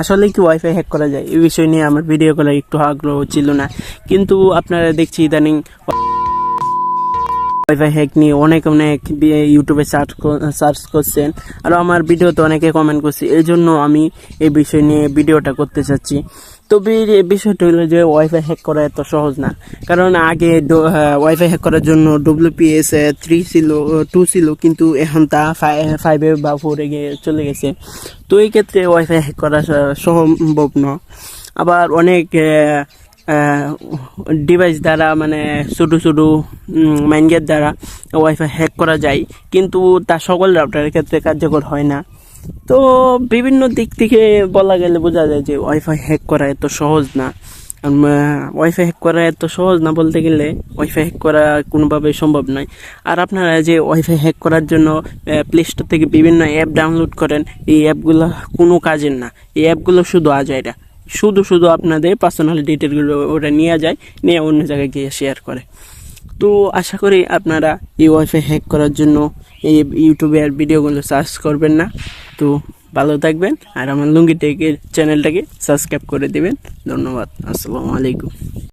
আসলে কি wifi hack করা যায় এই বিষয় নিয়ে আমার ভিডিও করার একটু আগ্রহ ছিল না, কিন্তু আপনারা দেখছি ইদানিং ওয়াইফাই হ্যাক নিয়ে অনেক ইউটিউবে সার্চ করছেন, আর আমার ভিডিওতে অনেকে কমেন্ট করছে। এই জন্য আমি এই বিষয় নিয়ে ভিডিওটা করতে চাচ্ছি। তবে এই বিষয়টা হলো যে ওয়াইফাই হ্যাক করা এত সহজ না, কারণ আগে ওয়াইফাই হ্যাক করার জন্য WPS 3 ছিল, 2 ছিল, কিন্তু এখন তা 5 বা 4 গিয়ে চলে গেছে। তো এই ক্ষেত্রে ওয়াইফাই হ্যাক করা সম্ভব নয়। আবার অনেক ডিভাইস দ্বারা মানে ছোটো ছোটো মাইন গেট দ্বারা ওয়াইফাই হ্যাক করা যায়, কিন্তু তা সকল রাউটারের ক্ষেত্রে কার্যকর হয় না। তো বিভিন্ন দিক থেকে বলা গেলে বোঝা যায় যে ওয়াইফাই হ্যাক করা এত সহজ না। ওয়াইফাই হ্যাক করা এত সহজ না বলতে গেলে ওয়াইফাই হ্যাক করা কোনোভাবেই সম্ভব নয়। আর আপনারা যে ওয়াইফাই হ্যাক করার জন্য প্লে স্টোর থেকে বিভিন্ন অ্যাপ ডাউনলোড করেন, এই অ্যাপগুলো কোনো কাজের না। এই অ্যাপগুলো শুধু আজাইরা, শুধু আপনাদের পার্সোনাল ডিটেলগুলো ওরা নিয়ে যায়, নিয়ে অন্য জায়গায় গিয়ে শেয়ার করে। তো আশা করি আপনারা এই ওয়াইফাই হ্যাক করার জন্য এই ইউটিউবে আর ভিডিওগুলো সার্চ করবেন না। তো ভালো থাকবেন, আর আমার লুঙ্গি টেকের চ্যানেলটাকে সাবস্ক্রাইব করে দিবেন। ধন্যবাদ। আসসালামু আলাইকুম।